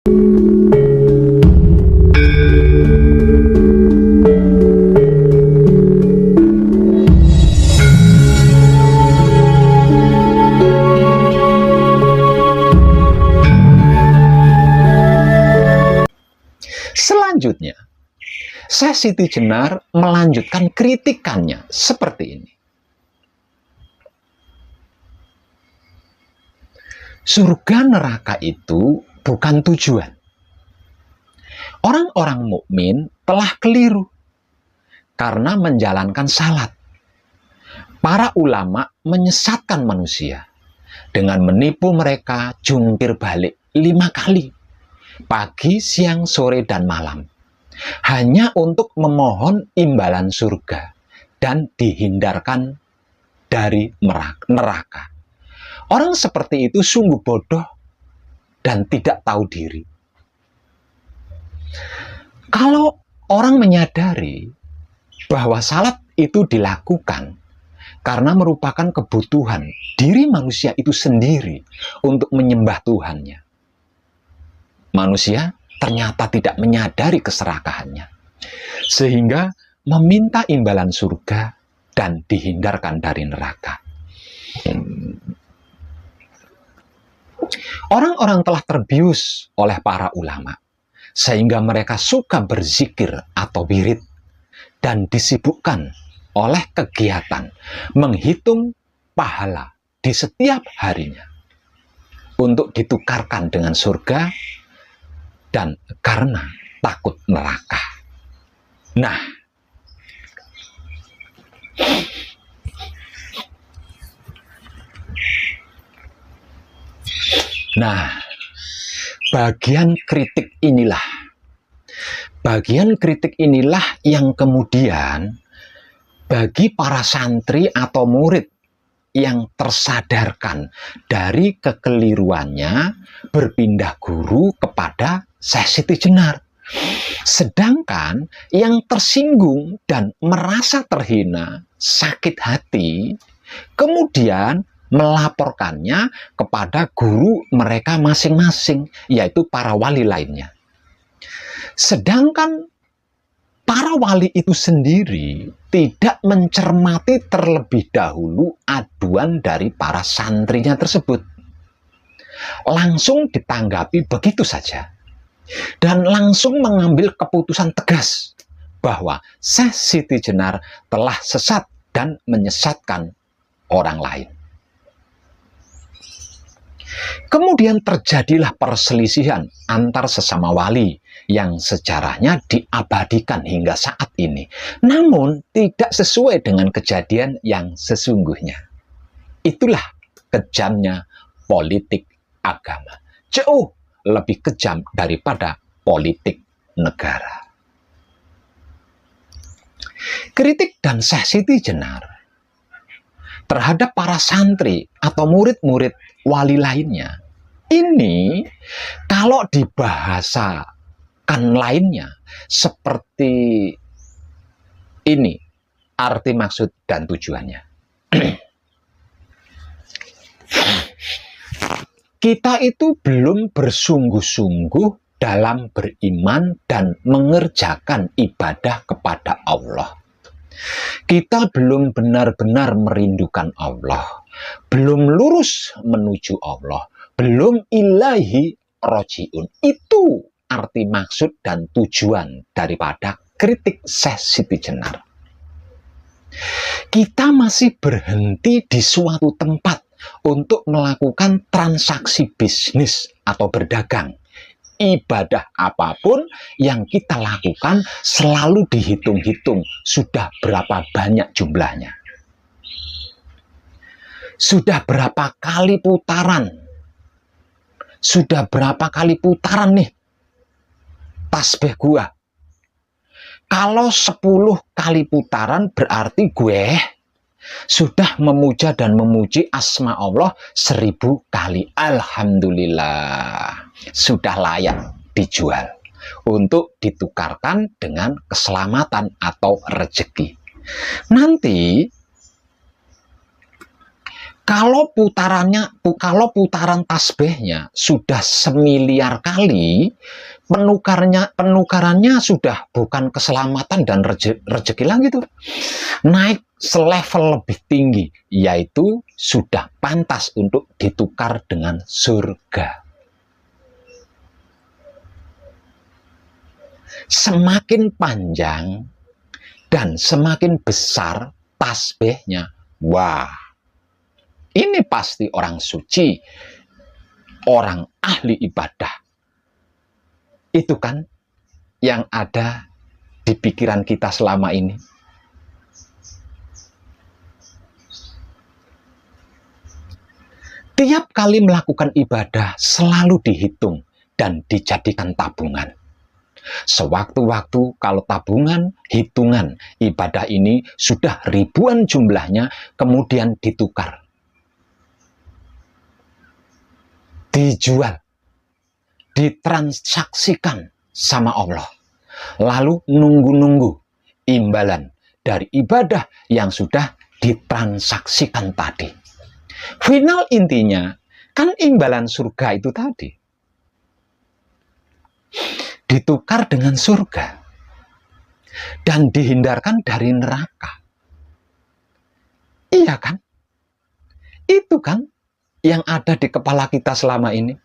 Selanjutnya, Syekh Siti Jenar melanjutkan kritikannya seperti ini. Surga neraka itu bukan tujuan. Orang-orang mukmin telah keliru karena menjalankan salat. Para ulama menyesatkan manusia dengan menipu mereka jungkir balik 5 kali, pagi, siang, sore, dan malam, hanya untuk memohon imbalan surga dan dihindarkan dari neraka. Orang seperti itu sungguh bodoh dan tidak tahu diri. Kalau orang menyadari bahwa salat itu dilakukan karena merupakan kebutuhan diri manusia itu sendiri untuk menyembah Tuhannya, manusia ternyata tidak menyadari keserakahannya, sehingga meminta imbalan surga dan dihindarkan dari neraka. Orang-orang telah terbius oleh para ulama, sehingga mereka suka berzikir atau wirid dan disibukkan oleh kegiatan menghitung pahala di setiap harinya untuk ditukarkan dengan surga dan karena takut neraka. Nah, bagian kritik inilah yang kemudian bagi para santri atau murid yang tersadarkan dari kekeliruannya berpindah guru kepada Syekh Siti Jenar. Sedangkan yang tersinggung dan merasa terhina, sakit hati, kemudian melaporkannya kepada guru mereka masing-masing, yaitu para wali lainnya. Sedangkan para wali itu sendiri tidak mencermati terlebih dahulu aduan dari para santrinya tersebut. Langsung ditanggapi begitu saja. Dan langsung mengambil keputusan tegas bahwa Syekh Siti Jenar telah sesat dan menyesatkan orang lain. Kemudian terjadilah perselisihan antar sesama wali yang sejarahnya diabadikan hingga saat ini, namun tidak sesuai dengan kejadian yang sesungguhnya. Itulah kejamnya politik agama. Jauh lebih kejam daripada politik negara. Kritik dan Syekh Siti Jenar terhadap para santri atau murid-murid wali lainnya, ini kalau dibahasakan lainnya seperti ini arti, maksud, dan tujuannya. Kita itu belum bersungguh-sungguh dalam beriman dan mengerjakan ibadah kepada Allah. Kita belum benar-benar merindukan Allah, belum lurus menuju Allah, belum ilaihi rojiun. Itu arti, maksud, dan tujuan daripada kritik Syekh Siti Jenar. Kita masih berhenti di suatu tempat untuk melakukan transaksi bisnis atau berdagang. Ibadah apapun yang kita lakukan selalu dihitung-hitung sudah berapa banyak jumlahnya. Sudah berapa kali putaran? Sudah berapa kali putaran nih tasbih gua? Kalau 10 kali putaran berarti gue sudah memuja dan memuji asma Allah 1000 kali. Alhamdulillah, sudah layak dijual untuk ditukarkan dengan keselamatan atau rezeki. Nanti Kalau putaran tasbihnya sudah semiliar kali, penukarannya sudah bukan keselamatan dan rezeki lagi tuh. Naik selevel lebih tinggi, yaitu sudah pantas untuk ditukar dengan surga. Semakin panjang dan semakin besar tasbihnya, wah, ini pasti orang suci, orang ahli ibadah. Itu kan yang ada di pikiran kita selama ini. Tiap kali melakukan ibadah selalu dihitung dan dijadikan tabungan. Sewaktu-waktu kalau tabungan, hitungan ibadah ini sudah ribuan jumlahnya, kemudian ditukar. Dijual, ditransaksikan sama Allah. Lalu nunggu-nunggu imbalan dari ibadah yang sudah ditransaksikan tadi. Final intinya, kan imbalan surga itu tadi. Ditukar dengan surga. Dan dihindarkan dari neraka. Iya kan? Itu kan yang ada di kepala kita selama ini.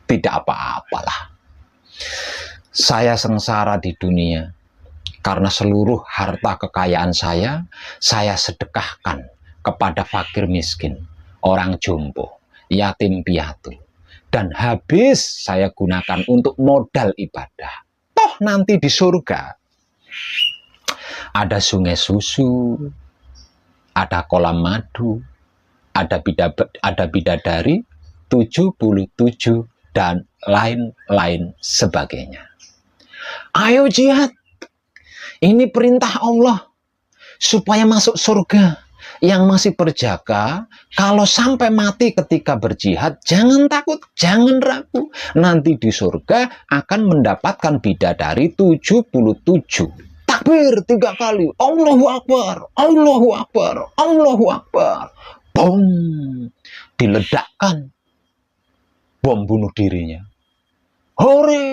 Tidak apa-apalah. Saya sengsara di dunia karena seluruh harta kekayaan saya sedekahkan kepada fakir miskin, orang jompo, yatim piatu, dan habis saya gunakan untuk modal ibadah. Toh nanti di surga ada sungai susu, ada kolam madu, ada bidadari 77 dan lain-lain sebagainya. Ayo jihad. Ini perintah Allah supaya masuk surga. Yang masih berjaga, kalau sampai mati ketika berjihad, jangan takut, jangan ragu. Nanti di surga akan mendapatkan bidadari 77. Takbir 3 kali. Allahu Akbar, Allahu Akbar, Allahu Akbar. Bom, diledakkan bom bunuh dirinya. Hore,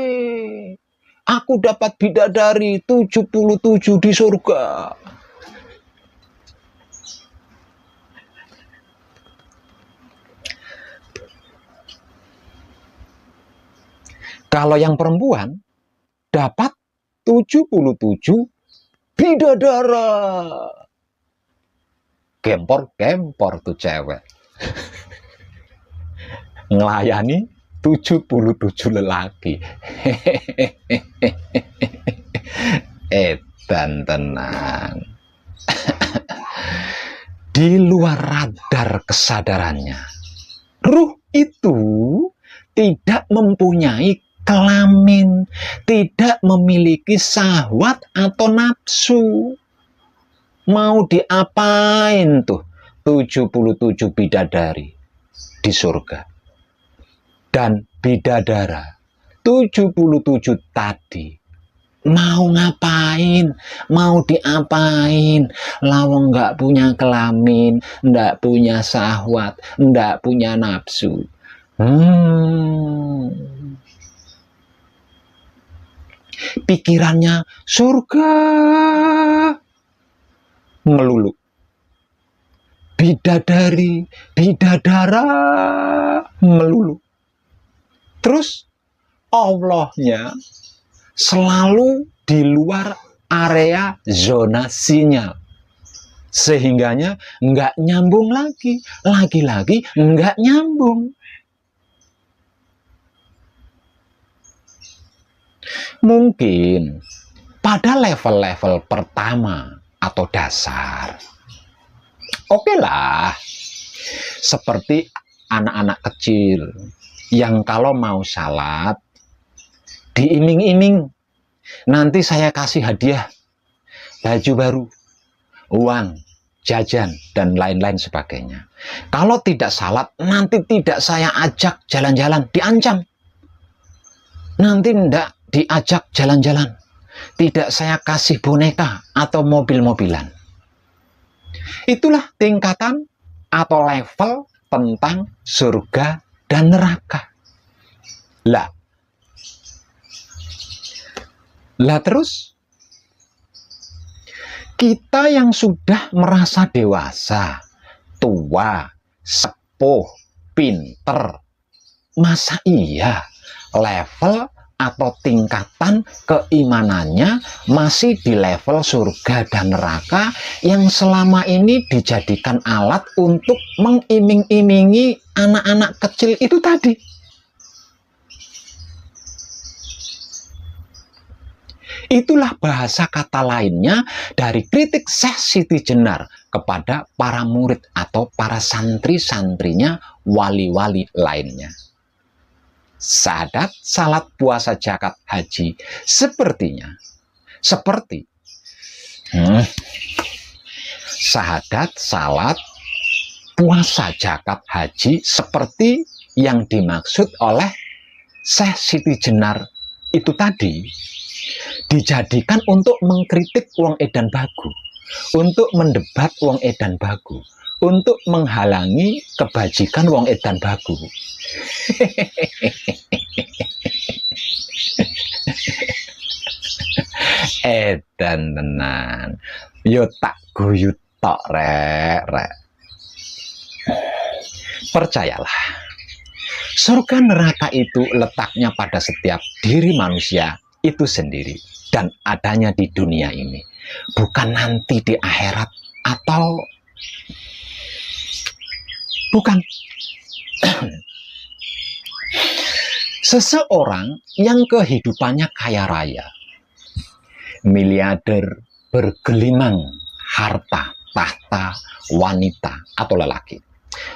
aku dapat bidadari 77 di surga. Kalau yang perempuan dapat 77 bidadara. Gempor-gempor tuh cewek. Ngelayani 77 lelaki. Edan tenang. Di luar radar kesadarannya, ruh itu tidak mempunyai kelamin, tidak memiliki syahwat atau nafsu. Mau diapain tuh 77 bidadari di surga? Dan bidadara 77 tadi mau ngapain, mau diapain? Lawang nggak punya kelamin, nggak punya syahwat, nggak punya nafsu. Pikirannya surga melulu. Bidadari, bidadara melulu. Terus Allahnya selalu di luar area zona sinyal. Sehingganya nggak nyambung lagi. Lagi-lagi nggak nyambung. Mungkin pada level-level pertama atau dasar, oke lah, seperti anak-anak kecil yang kalau mau salat diiming-iming, nanti saya kasih hadiah baju baru, uang, jajan, dan lain-lain sebagainya. Kalau tidak salat, nanti tidak saya ajak jalan-jalan, diancam. Nanti tidak diajak jalan-jalan, tidak saya kasih boneka atau mobil-mobilan. Itulah tingkatan atau level tentang surga dan neraka. Lah terus kita yang sudah merasa dewasa, tua, sepuh, pinter, masa iya level atau tingkatan keimanannya masih di level surga dan neraka yang selama ini dijadikan alat untuk mengiming-imingi anak-anak kecil itu tadi? Itulah bahasa kata lainnya dari kritik Syekh Siti Jenar kepada para murid atau para santri-santrinya wali-wali lainnya. Syahadat, salat, puasa, zakat, haji sepertinya seperti syahadat, salat, puasa, zakat, haji seperti yang dimaksud oleh Syekh Siti Jenar itu tadi, dijadikan untuk mengkritik wong edan bagu, untuk mendebat wong edan bagu, untuk menghalangi kebajikan wong edan bagu. Edan tenan, yo tak guyu tok rek. Percayalah, surga neraka itu letaknya pada setiap diri manusia itu sendiri dan adanya di dunia ini, bukan nanti di akhirat atau bukan. Seseorang yang kehidupannya kaya raya, miliarder, bergelimang harta, tahta, wanita atau lelaki,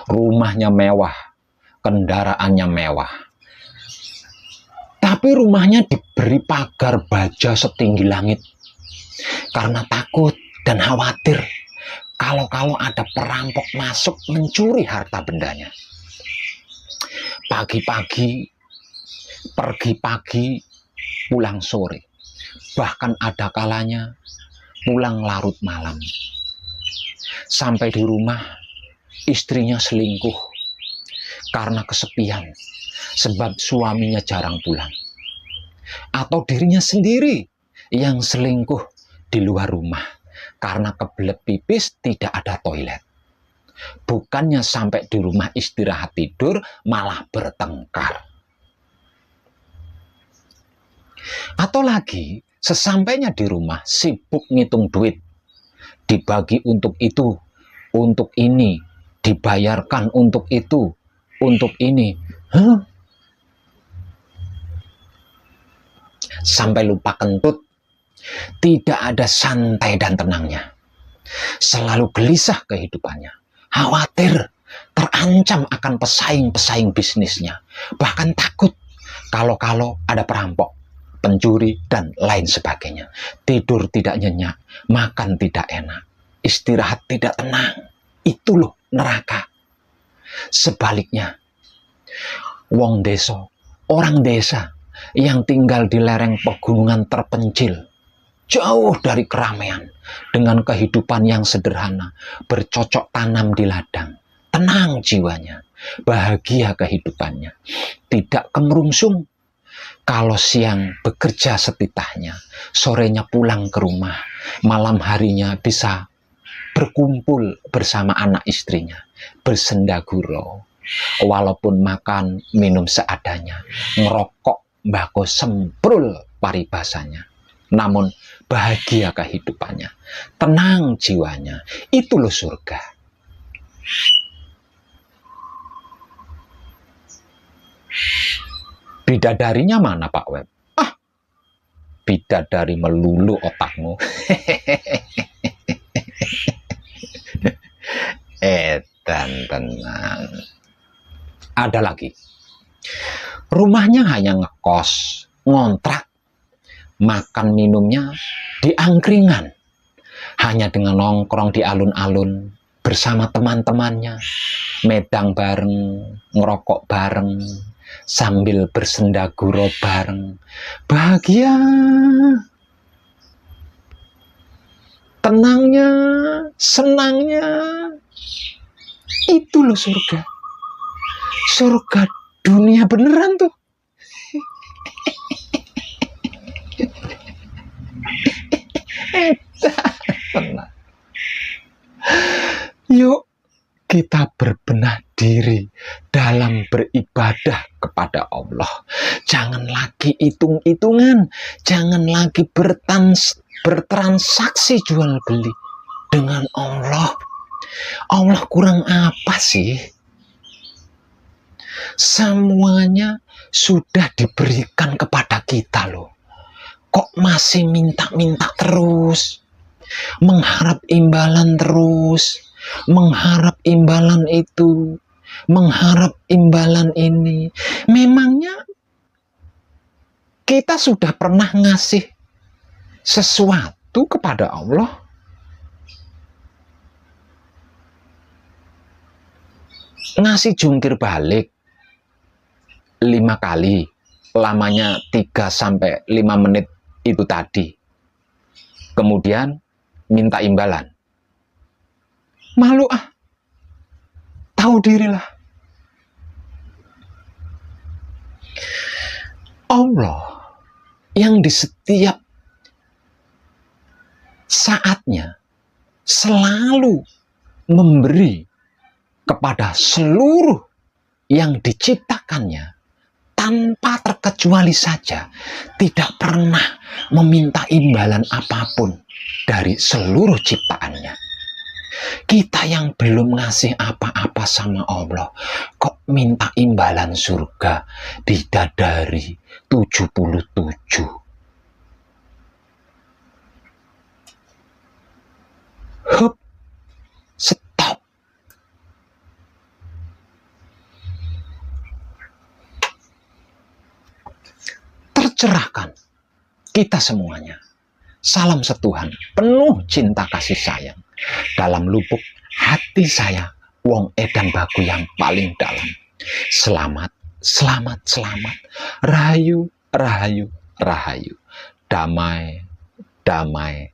rumahnya mewah, kendaraannya mewah, tapi rumahnya diberi pagar baja setinggi langit karena takut dan khawatir kalau ada perampok masuk mencuri harta bendanya. Pagi-pagi, pergi pagi, pulang sore, bahkan ada kalanya pulang larut malam. Sampai di rumah, istrinya selingkuh karena kesepian, sebab suaminya jarang pulang. Atau dirinya sendiri yang selingkuh di luar rumah karena kebelet pipis tidak ada toilet. Bukannya sampai di rumah istirahat tidur, malah bertengkar. Atau lagi, sesampainya di rumah sibuk ngitung duit, dibagi untuk itu, untuk ini, dibayarkan untuk itu, untuk ini. Sampai lupa kentut, tidak ada santai dan tenangnya. Selalu gelisah kehidupannya, khawatir, terancam akan pesaing-pesaing bisnisnya, bahkan takut kalau ada perampok, pencuri, dan lain sebagainya. Tidur tidak nyenyak, makan tidak enak, istirahat tidak tenang. Itu loh neraka. Sebaliknya, orang desa yang tinggal di lereng pegunungan terpencil, jauh dari keramaian, dengan kehidupan yang sederhana, bercocok tanam di ladang, tenang jiwanya, bahagia kehidupannya, tidak kemerungsung. Kalau siang bekerja setitahnya, sorenya pulang ke rumah, malam harinya bisa berkumpul bersama anak istrinya, bersendaguro, walaupun makan minum seadanya, ngerokok mbako semprul paribasanya, namun bahagia kehidupannya, tenang jiwanya. Itu loh surga. Bidadarinya mana Pak Web? Bidadari melulu otakmu. Edan tenan. Ada lagi, rumahnya hanya ngekos, ngontrak, makan minumnya di angkringan, hanya dengan nongkrong di alun-alun bersama teman-temannya, medang bareng, ngerokok bareng, sambil bersendaguro bareng, bahagia. tenangnya, senangnya. Itu loh surga. Surga dunia beneran tuh. Tenang. Yuk kita berbenah diri dalam beribadah kepada Allah. Jangan lagi hitung-hitungan, jangan lagi bertransaksi jual beli dengan Allah. Allah kurang apa sih? Semuanya sudah diberikan kepada kita loh. Kok masih minta-minta terus? Mengharap imbalan terus, mengharap imbalan itu, mengharap imbalan ini. Memangnya kita sudah pernah ngasih sesuatu kepada Allah? Ngasih jungkir balik 5 kali, lamanya 3-5 menit itu tadi. Kemudian minta imbalan. Malu ah. Tahu dirilah. Allah yang di setiap saatnya selalu memberi kepada seluruh yang diciptakannya tanpa terkecuali saja, tidak pernah meminta imbalan apapun dari seluruh ciptaannya. Kita yang belum ngasih apa-apa sama Allah, kok minta imbalan surga bidadari 77. Hup, stop. Tercerahkan kita semuanya. Salam setuhan, penuh cinta kasih sayang. Dalam lubuk hati saya, Wong Edan Bagu yang paling dalam. Selamat, selamat, selamat. Rahayu, rahayu, rahayu. Damai, damai,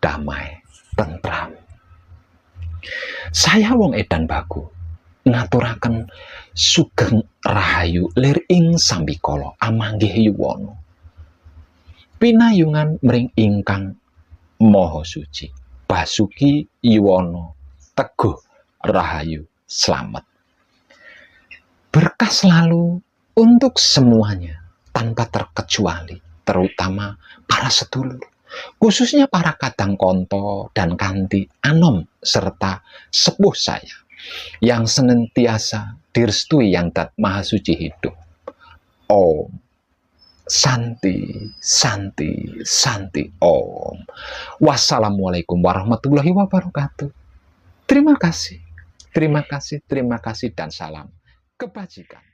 damai, tentram. Saya Wong Edan Bagu ngaturaken sugeng rahayu lir ing sambikala amanggih yuwana. Pinayungan mring ingkang maha suci. Basuki Yuwono, Teguh Rahayu, selamat. Berkah selalu untuk semuanya tanpa terkecuali, terutama para sedulur, khususnya para kadang konto dan kanti anom serta sepuh saya yang senantiasa direstui yang dat maha suci hidup. Om Santi, Santi, Santi, Om. Wassalamualaikum warahmatullahi wabarakatuh. Terima kasih, terima kasih, terima kasih, dan salam kebajikan.